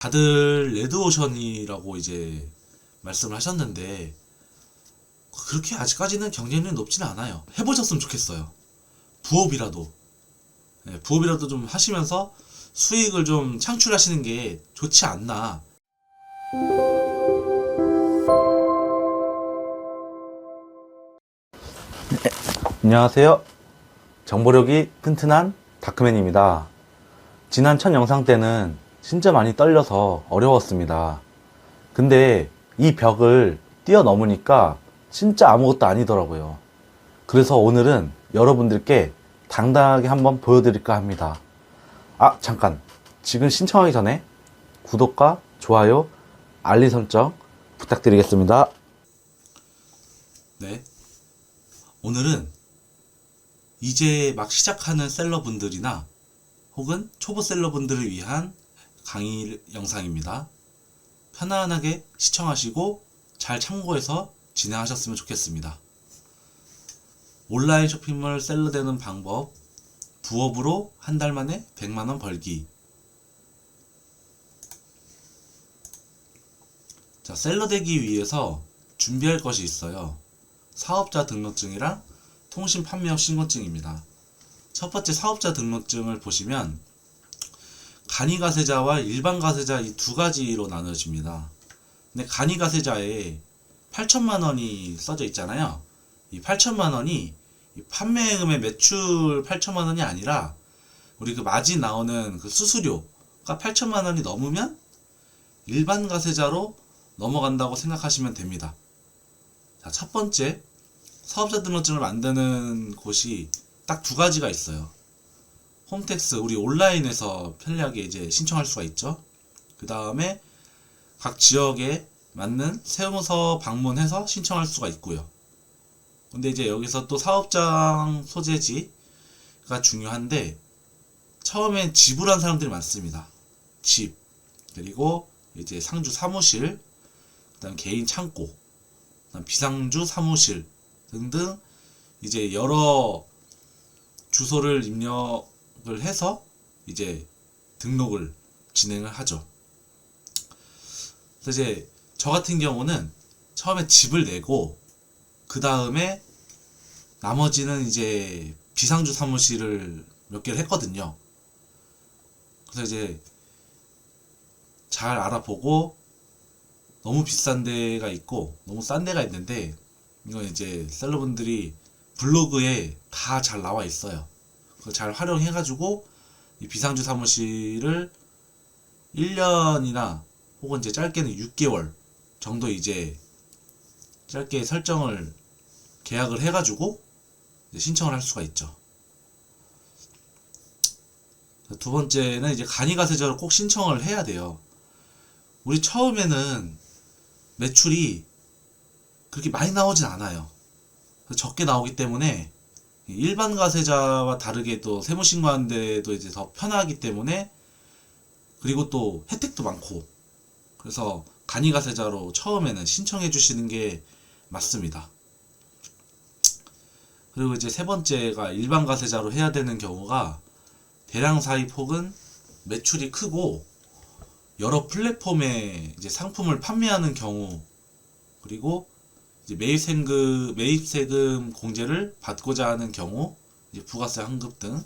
다들 레드오션이라고 이제 말씀을 하셨는데 그렇게 아직까지는 경쟁률이 높지는 않아요. 해보셨으면 좋겠어요. 부업이라도 부업이라도 좀 하시면서 수익을 좀 창출하시는 게 좋지 않나. 안녕하세요. 정보력이 튼튼한 다크맨입니다. 지난 첫 영상 때는 진짜 많이 떨려서 어려웠습니다. 근데 이 벽을 뛰어넘으니까 진짜 아무것도 아니더라고요. 그래서 오늘은 여러분들께 당당하게 한번 보여드릴까 합니다. 잠깐. 지금 신청하기 전에 구독과 좋아요, 알림 설정 부탁드리겠습니다. 네. 오늘은 이제 막 시작하는 셀러분들이나 혹은 초보 셀러분들을 위한 강의 영상입니다. 편안하게 시청하시고 잘 참고해서 진행하셨으면 좋겠습니다. 온라인 쇼핑몰 셀러 되는 방법, 부업으로 한 달 만에 100만원 벌기. 자, 셀러 되기 위해서 준비할 것이 있어요. 사업자 등록증이랑 통신 판매업 신고증입니다. 첫 번째 사업자 등록증을 보시면 간이 가세자와 일반 가세자 이 두 가지로 나눠집니다. 근데 간이 가세자에 8천만 원이 써져 있잖아요. 이 8천만 원이 판매금의 매출 8천만 원이 아니라 우리 그 마진 나오는 그 수수료가 8천만 원이 넘으면 일반 가세자로 넘어간다고 생각하시면 됩니다. 자, 첫 번째 사업자 등록증을 만드는 곳이 딱 두 가지가 있어요. 홈택스, 우리 온라인에서 편리하게 이제 신청할 수가 있죠. 그 다음에 각 지역에 맞는 세무서 방문해서 신청할 수가 있고요. 근데 이제 여기서 또 사업장 소재지가 중요한데 처음엔 지불한 사람들이 많습니다. 집, 그리고 이제 상주 사무실, 그다음 개인 창고, 그다음 비상주 사무실 등등 이제 여러 주소를 입력을 해서 이제 등록을 진행을 하죠. 그래서 이제 저 같은 경우는 처음에 집을 내고 그 다음에 나머지는 이제 비상주 사무실을 몇 개를 했거든요. 그래서 이제 잘 알아보고 너무 비싼 데가 있고 너무 싼 데가 있는데 이건 이제 셀러분들이 블로그에 다 잘 나와 있어요. 그걸 잘 활용해가지고 이 비상주 사무실을 1년이나 혹은 이제 짧게는 6개월 정도 이제 짧게 설정을 계약을 해가지고 이제 신청을 할 수가 있죠. 두 번째는 이제 간이가세자로 꼭 신청을 해야 돼요. 우리 처음에는 매출이 그렇게 많이 나오진 않아요. 적게 나오기 때문에 일반 가세자와 다르게 또 세무신고하는데도 이제 더 편하기 때문에 그리고 또 혜택도 많고 그래서 간이가세자로 처음에는 신청해 주시는 게 맞습니다. 그리고 이제 세 번째가 일반 가세자로 해야 되는 경우가 대량 사입 혹은 매출이 크고 여러 플랫폼에 이제 상품을 판매하는 경우 그리고 이제 매입세금 공제를 받고자 하는 경우 이제 부가세 환급 등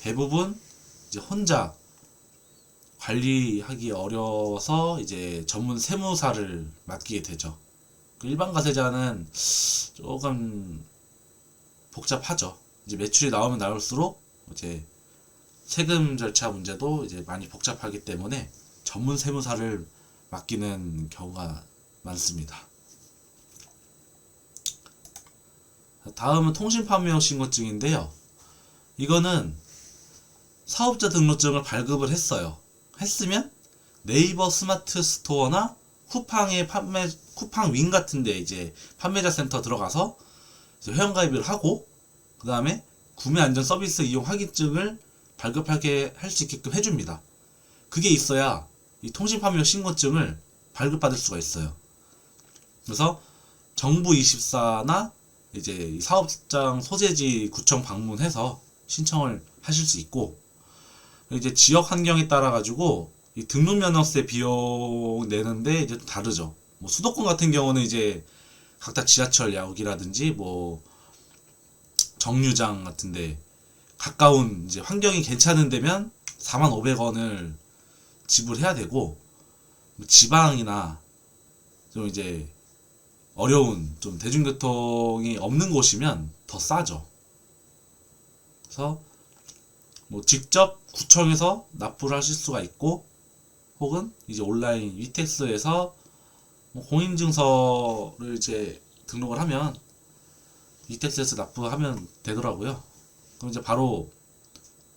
대부분 이제 혼자 관리하기 어려워서 이제 전문 세무사를 맡기게 되죠. 일반 가세자는 조금 복잡하죠. 이제 매출이 나오면 나올수록 이제 세금 절차 문제도 이제 많이 복잡하기 때문에 전문 세무사를 맡기는 경우가 많습니다. 다음은 통신판매업 신고증인데요. 이거는 사업자 등록증을 발급을 했으면 네이버 스마트 스토어나 쿠팡의 쿠팡 윈 같은데 이제 판매자 센터 들어가서 이제 회원가입을 하고 그 다음에 구매 안전 서비스 이용 확인증을 발급하게 할 수 있게끔 해줍니다. 그게 있어야 이 통신판매업 신고증을 발급받을 수가 있어요. 그래서 정부24나 이제 사업장 소재지 구청 방문해서 신청을 하실 수 있고 이제 지역 환경에 따라 가지고 이 등록 면허세 비용 내는데 이제 좀 다르죠. 뭐 수도권 같은 경우는 이제 각각 지하철역이라든지 뭐 정류장 같은데 가까운 이제 환경이 괜찮은 데면 45,500원을 지불해야 되고, 지방이나 좀 이제 어려운 좀 대중교통이 없는 곳이면 더 싸죠. 그래서 뭐 직접 구청에서 납부를 하실 수가 있고, 혹은 이제 온라인 위택스에서 뭐 공인증서를 이제 등록을 하면 위택스에서 납부하면 되더라고요. 그럼 이제 바로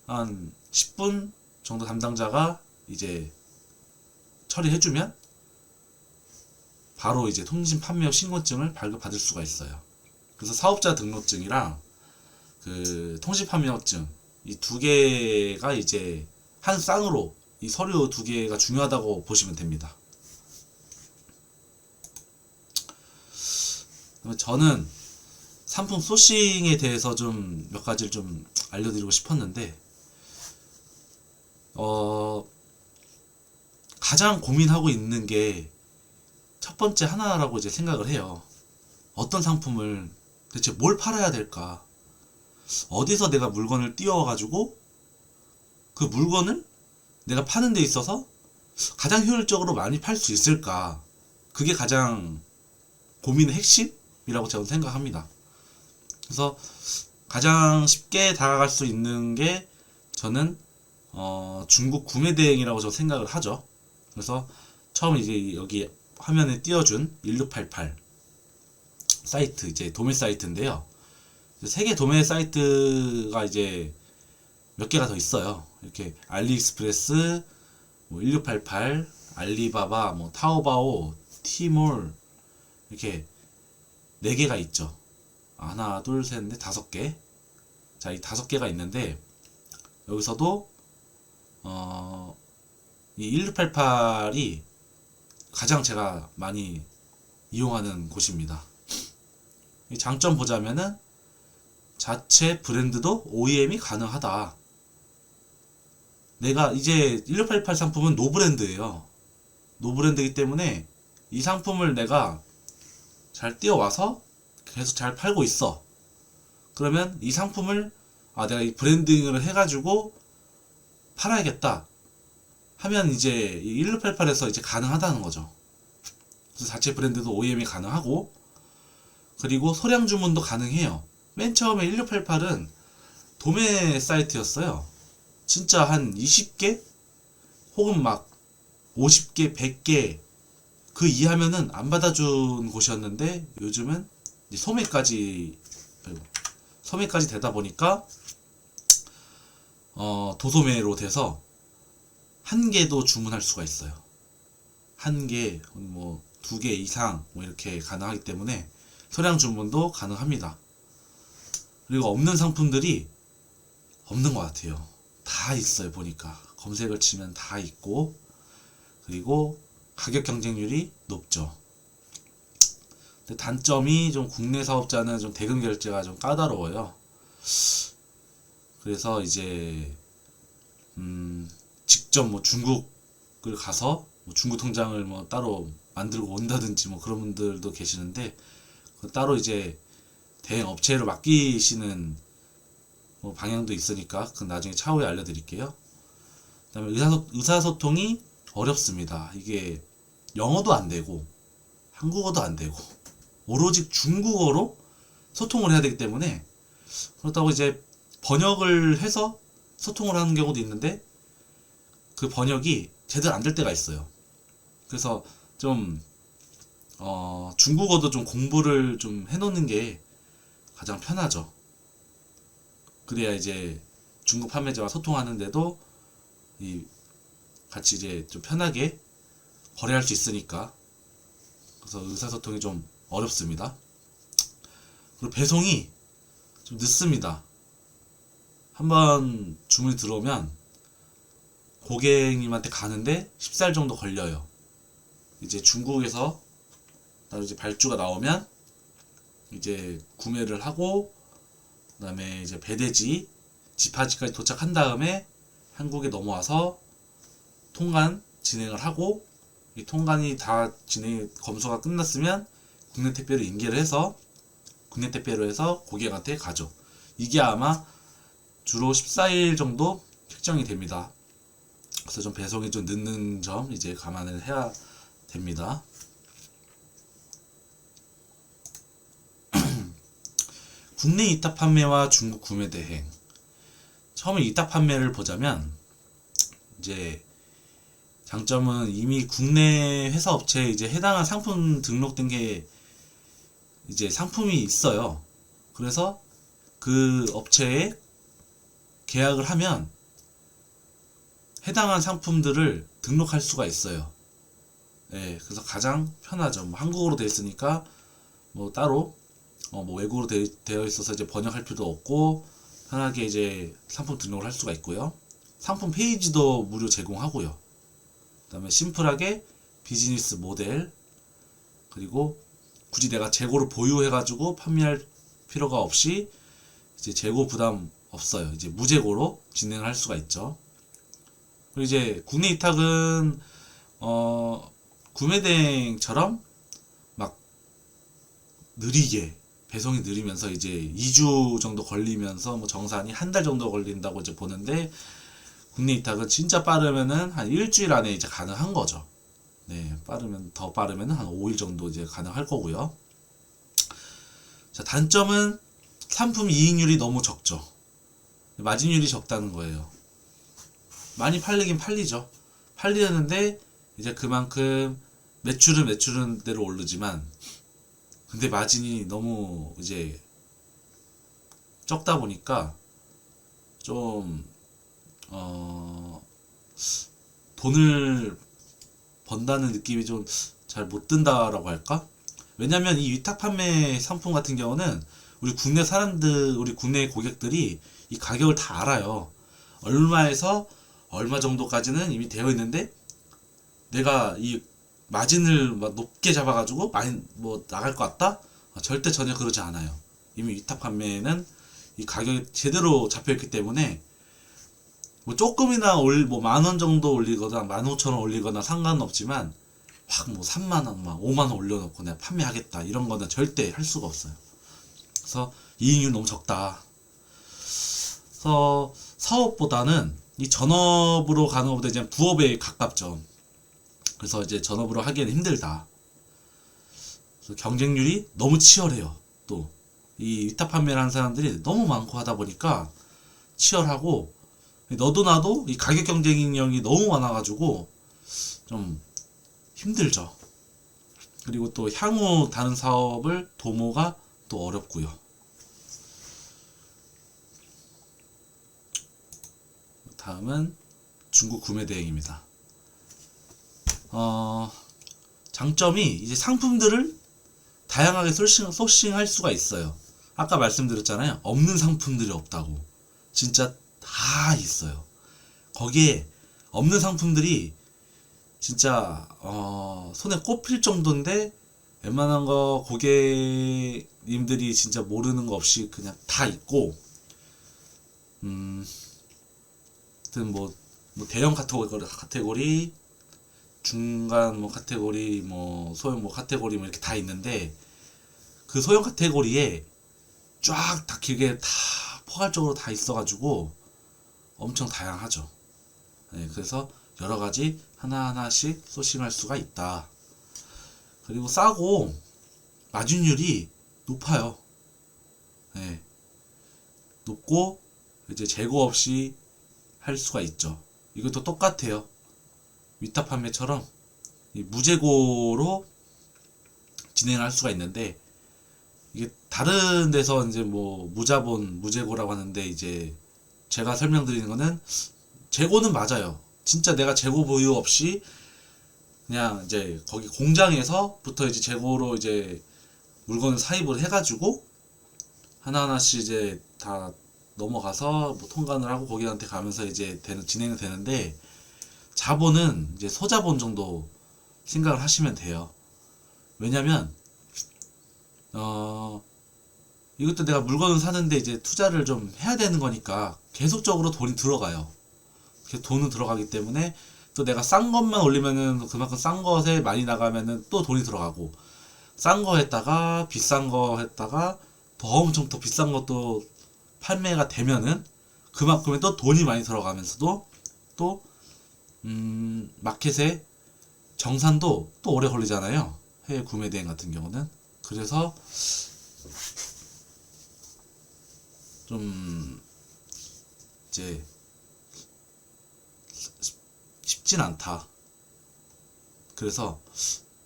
한 10분 정도 담당자가 이제 처리해주면 바로 이제 통신 판매업 신고증을 발급받을 수가 있어요. 그래서 사업자 등록증이랑 그 통신 판매업증 이 두 개가 이제 한 쌍으로 이 서류 두 개가 중요하다고 보시면 됩니다. 저는 상품 소싱에 대해서 좀 몇 가지를 좀 알려드리고 싶었는데, 가장 고민하고 있는 게 첫 번째 하나라고 이제 생각을 해요. 어떤 상품을 대체 뭘 팔아야 될까? 어디서 내가 물건을 띄워가지고 그 물건을 내가 파는 데 있어서 가장 효율적으로 많이 팔 수 있을까? 그게 가장 고민의 핵심이라고 저는 생각합니다. 그래서 가장 쉽게 다가갈 수 있는 게 저는 중국 구매 대행이라고 저는 생각을 하죠. 그래서 처음 이제 여기 화면에 띄워준 1688 사이트, 이제 도매 사이트인데요. 세계 도매 사이트가 이제 몇 개가 더 있어요. 이렇게 알리익스프레스, 뭐 1688, 알리바바, 뭐 타오바오, 티몰, 이렇게 4개가 있죠. 하나, 둘, 셋, 넷, 5개. 자, 이 5개가 있는데, 여기서도 이 1688이 가장 제가 많이 이용하는 곳입니다. 이 장점 보자면은 자체 브랜드도 OEM이 가능하다. 내가 이제 1688 상품은 노브랜드예요. 노브랜드이기 때문에 이 상품을 내가 잘 띄워와서 계속 잘 팔고 있어. 그러면 이 상품을 내가 이 브랜딩을 해가지고 팔아야겠다 하면 이제 이 1688에서 이제 가능하다는 거죠. 그래서 자체 브랜드도 OEM이 가능하고, 그리고 소량 주문도 가능해요. 맨 처음에 1688은 도매 사이트였어요. 진짜 한 20개? 혹은 막 50개, 100개 그 이하면은 안 받아준 곳이었는데, 요즘은 이제 소매까지 되다 보니까 도소매로 돼서 한 개도 주문할 수가 있어요. 한 개, 뭐 2개 이상 뭐 이렇게 가능하기 때문에 소량 주문도 가능합니다. 그리고 없는 상품들이 없는 것 같아요. 다 있어요. 보니까 검색을 치면 다 있고, 그리고 가격 경쟁률이 높죠. 근데 단점이 좀 국내 사업자는 좀 대금 결제가 좀 까다로워요. 그래서 이제 직접 뭐 중국을 가서 뭐 중국 통장을 뭐 따로 만들고 온다든지 뭐 그런 분들도 계시는데, 따로 이제 대행 업체로 맡기시는 뭐 방향도 있으니까 그건 나중에 차후에 알려드릴게요. 그다음에 의사소통이 어렵습니다. 이게 영어도 안 되고 한국어도 안 되고 오로지 중국어로 소통을 해야 되기 때문에, 그렇다고 이제 번역을 해서 소통을 하는 경우도 있는데 그 번역이 제대로 안 될 때가 있어요. 그래서 좀 중국어도 좀 공부를 좀 해놓는 게 가장 편하죠. 그래야 이제 중국 판매자와 소통하는데도 같이 이제 좀 편하게 거래할 수 있으니까. 그래서 의사소통이 좀 어렵습니다. 그리고 배송이 좀 늦습니다. 한번 주문이 들어오면 고객님한테 가는데 10살 정도 걸려요. 이제 중국에서 따로 이제 발주가 나오면 이제 구매를 하고, 그 다음에 이제 배대지, 지파지까지 도착한 다음에 한국에 넘어와서 통관 진행을 하고 이 통관이 다 검수가 끝났으면 국내 택배로 인계를 해서 국내 택배로 해서 고객한테 가죠. 이게 아마 주로 14일 정도 책정이 됩니다. 그래서 좀 배송이 좀 늦는 점 이제 감안을 해야 됩니다. 국내 이탁 판매와 중국 구매 대행. 처음에 이탁 판매를 보자면 이제 장점은 이미 국내 회사 업체에 이제 해당한 상품 등록된 게 이제 상품이 있어요. 그래서 그 업체에 계약을 하면 해당한 상품들을 등록할 수가 있어요. 예, 그래서 가장 편하죠. 뭐 한국어로 되어 있으니까 뭐 따로 뭐 외국어로 되어 있어서 이제 번역할 필요도 없고 편하게 이제 상품 등록을 할 수가 있고요. 상품 페이지도 무료 제공하고요. 그다음에 심플하게 비즈니스 모델, 그리고 굳이 내가 재고를 보유해가지고 판매할 필요가 없이 이제 재고 부담 없어요. 이제 무재고로 진행을 할 수가 있죠. 그리고 이제 국내 이탁은 구매대행처럼 막 느리게 배송이 느리면서 이제 2주 정도 걸리면서 뭐 정산이 한 달 정도 걸린다고 이제 보는데, 국내 이탁은 진짜 빠르면은 한 일주일 안에 이제 가능한 거죠. 네, 더 빠르면은 한 5일 정도 이제 가능할 거고요. 자, 단점은 상품 이익률이 너무 적죠. 마진율이 적다는 거예요. 많이 팔리긴 팔리죠. 팔리는데 이제 그만큼 매출은 대로 오르지만, 근데 마진이 너무 이제 적다 보니까 좀 돈을 번다는 느낌이 좀 잘 못 든다라고 할까? 왜냐면 이 위탁 판매 상품 같은 경우는 우리 국내 고객들이 이 가격을 다 알아요. 얼마에서 얼마 정도까지는 이미 되어 있는데 내가 이 마진을 막 높게 잡아가지고 많이 뭐 나갈 것 같다? 절대 전혀 그러지 않아요. 이미 위탁 판매는 이 가격이 제대로 잡혀있기 때문에 뭐 조금이나 뭐 10,000원 정도 올리거나 15,000원 올리거나 상관은 없지만 확 뭐 3만원, 막 5만원 올려놓고 내가 판매하겠다 이런 거는 절대 할 수가 없어요. 그래서 이익률 너무 적다. 그래서 사업보다는 이 전업으로 가는 것보다 이제 부업에 가깝죠. 그래서 이제 전업으로 하기에는 힘들다. 그래서 경쟁률이 너무 치열해요. 또 이 위탁 판매를 하는 사람들이 너무 많고 하다 보니까 치열하고, 너도 나도 이 가격 경쟁력이 너무 많아가지고 좀 힘들죠. 그리고 또 향후 다른 사업을 도모가 또 어렵고요. 다음은 중국 구매 대행입니다. 장점이 이제 상품들을 다양하게 소싱할 수가 있어요. 아까 말씀드렸잖아요. 없는 상품들이 없다고. 진짜 다 있어요. 거기에 없는 상품들이 진짜 손에 꼽힐 정도인데 웬만한 거 고객님들이 진짜 모르는 거 없이 그냥 다 있고, 뭐 대형 카테고리, 중간 뭐 카테고리, 뭐 소형 뭐 카테고리 뭐 이렇게 다 있는데, 그 소형 카테고리에 쫙 다 길게 다 포괄적으로 다 있어가지고 엄청 다양하죠. 네, 그래서 여러 가지 하나하나씩 소싱할 수가 있다. 그리고 싸고 마진율이 높아요. 네, 높고 이제 재고 없이 할 수가 있죠. 이것도 똑같아요. 위탁 판매처럼 이 무재고로 진행할 수가 있는데, 이게 다른 데서 이제 뭐 무자본, 무재고라고 하는데, 이제 제가 설명드리는 거는 재고는 맞아요. 진짜 내가 재고 보유 없이 그냥 이제 거기 공장에서부터 이제 재고로 이제 물건을 사입을 해가지고 하나하나씩 이제 다 넘어가서 뭐 통관을 하고 고객한테 가면서 이제 진행이 되는데, 자본은 이제 소자본 정도 생각을 하시면 돼요. 왜냐면 이것도 내가 물건을 사는데 이제 투자를 좀 해야 되는 거니까 계속적으로 돈이 들어가요. 돈은 들어가기 때문에 또 내가 싼 것만 올리면은 그만큼 싼 것에 많이 나가면은 또 돈이 들어가고, 싼 거 했다가 비싼 거 했다가 더 엄청 더 비싼 것도 판매가 되면은 그만큼의 또 돈이 많이 들어가면서도 또 마켓에 정산도 또 오래 걸리잖아요. 해외 구매 대행 같은 경우는. 그래서 좀 이제 쉽진 않다. 그래서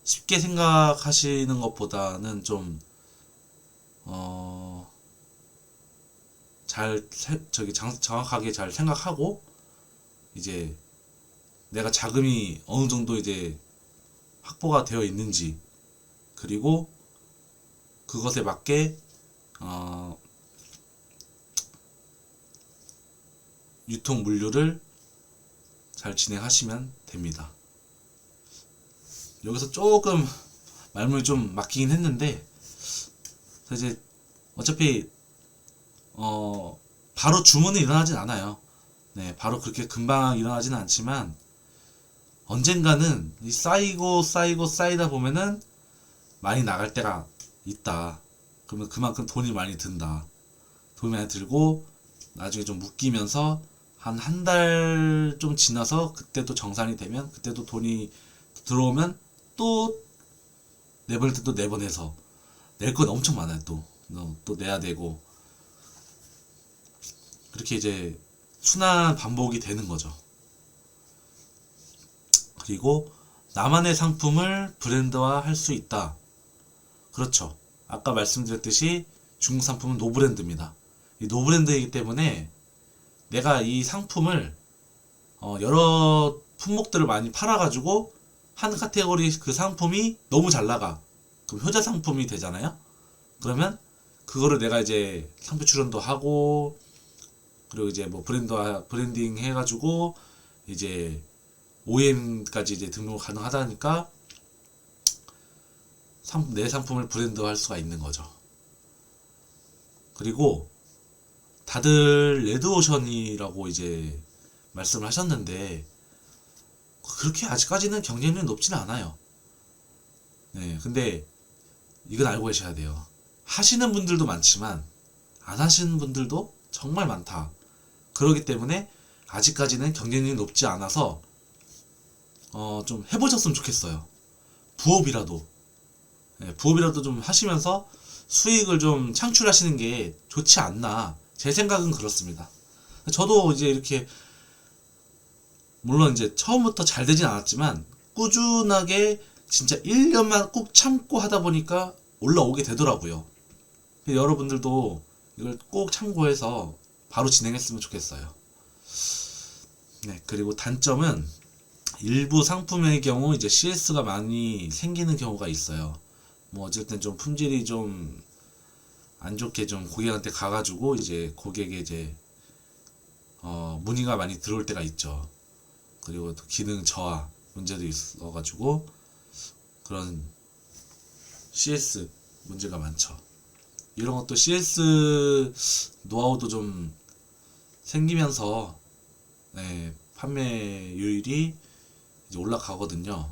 쉽게 생각하시는 것보다는 좀 정확하게 잘 생각하고, 이제 내가 자금이 어느 정도 이제 확보가 되어 있는지, 그리고 그것에 맞게 유통 물류를 잘 진행하시면 됩니다. 여기서 조금 말문이 좀 막히긴 했는데, 이제 어차피 바로 주문이 일어나진 않아요. 네, 바로 그렇게 금방 일어나지는 않지만 언젠가는 쌓이다 보면은 많이 나갈 때가 있다. 그러면 그만큼 돈이 많이 든다. 돈이 많이 들고 나중에 좀 묶이면서 한 달 좀 지나서 그때 또 정산이 되면, 그때 또 돈이 들어오면 또 내보낼 때 또 내보내서 낼 건 엄청 많아요. 또 내야 되고, 그렇게 이제 순환 반복이 되는 거죠. 그리고 나만의 상품을 브랜드화 할 수 있다. 그렇죠. 아까 말씀드렸듯이 중국 상품은 노브랜드입니다. 이 노브랜드이기 때문에 내가 이 상품을 여러 품목들을 많이 팔아가지고 한 카테고리 그 상품이 너무 잘 나가. 그럼 효자 상품이 되잖아요. 그러면 그거를 내가 이제 상표 출원도 하고, 그리고 이제 뭐 브랜딩 해가지고 이제 OEM까지 이제 등록 가능하다니까 내 상품을 브랜드화할 수가 있는 거죠. 그리고 다들 레드오션이라고 이제 말씀을 하셨는데, 그렇게 아직까지는 경쟁률이 높지는 않아요. 네, 근데 이건 알고 계셔야 돼요. 하시는 분들도 많지만 안 하시는 분들도 정말 많다. 그렇기 때문에 아직까지는 경쟁률이 높지 않아서 좀 해보셨으면 좋겠어요. 부업이라도 좀 하시면서 수익을 좀 창출하시는 게 좋지 않나. 제 생각은 그렇습니다. 저도 이제 이렇게, 물론 이제 처음부터 잘 되진 않았지만 꾸준하게 진짜 1년만 꼭 참고 하다 보니까 올라오게 되더라고요. 여러분들도 이걸 꼭 참고해서 바로 진행했으면 좋겠어요. 네, 그리고 단점은 일부 상품의 경우 이제 CS가 많이 생기는 경우가 있어요. 뭐 어쨌든 좀 품질이 좀 안 좋게 좀 고객한테 가가지고 이제 고객의 이제 문의가 많이 들어올 때가 있죠. 그리고 또 기능 저하 문제도 있어가지고 그런 CS 문제가 많죠. 이런 것도 CS 노하우도 좀 생기면서 네, 판매율이 이제 올라가거든요.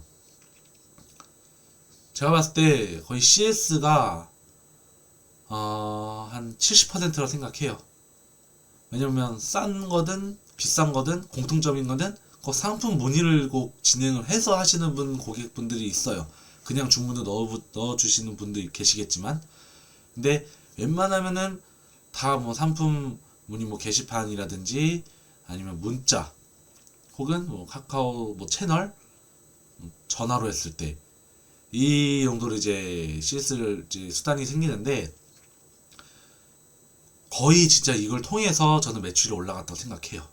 제가 봤을 때 거의 CS가 한 70%라고 생각해요. 왜냐면 싼 거든 비싼 거든 공통점인 거는 그 상품 문의를 꼭 진행을 해서 하시는 고객분들이 있어요. 그냥 주문을 넣어주시는 분도 계시겠지만, 근데 웬만하면은 다 뭐 상품 문의 뭐 게시판이라든지 아니면 문자 혹은 뭐 카카오 뭐 채널 전화로 했을 때 이 정도로 이제 CS를 이제 수단이 생기는데, 거의 진짜 이걸 통해서 저는 매출이 올라갔다고 생각해요.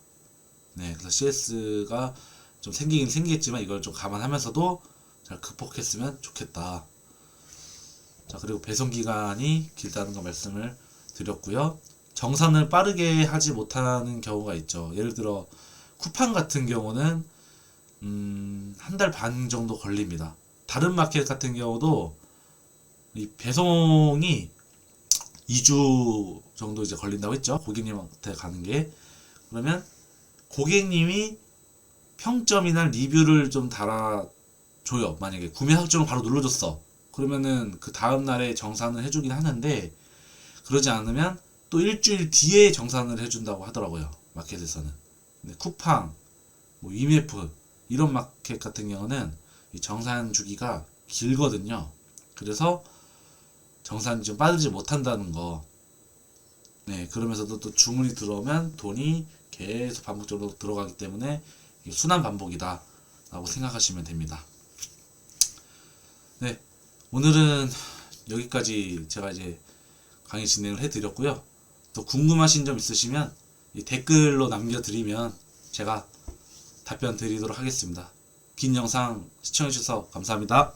네, 그래서 CS가 좀 생기긴 생기겠지만 이걸 좀 감안하면서도 잘 극복했으면 좋겠다. 자, 그리고 배송 기간이 길다는 거 말씀을 드렸고요. 정산을 빠르게 하지 못하는 경우가 있죠. 예를 들어 쿠팡 같은 경우는 한 달 반 정도 걸립니다. 다른 마켓 같은 경우도 이 배송이 2주 정도 이제 걸린다고 했죠. 고객님한테 가는 게. 그러면 고객님이 평점이나 리뷰를 좀 달아줘요. 만약에 구매 확정을 바로 눌러줬어. 그러면은 그 다음날에 정산을 해주긴 하는데, 그러지 않으면 또 일주일 뒤에 정산을 해준다고 하더라고요. 마켓에서는. 근데 쿠팡, 뭐 위메프 이런 마켓 같은 경우는 이 정산 주기가 길거든요. 그래서 정산이 좀 빠르지 못한다는 거. 네, 그러면서도 또 주문이 들어오면 돈이 계속 반복적으로 들어가기 때문에 이게 순환 반복이다 라고 생각하시면 됩니다. 네, 오늘은 여기까지 제가 이제 강의 진행을 해드렸고요. 또 궁금하신 점 있으시면 이 댓글로 남겨드리면 제가 답변 드리도록 하겠습니다. 긴 영상 시청해주셔서 감사합니다.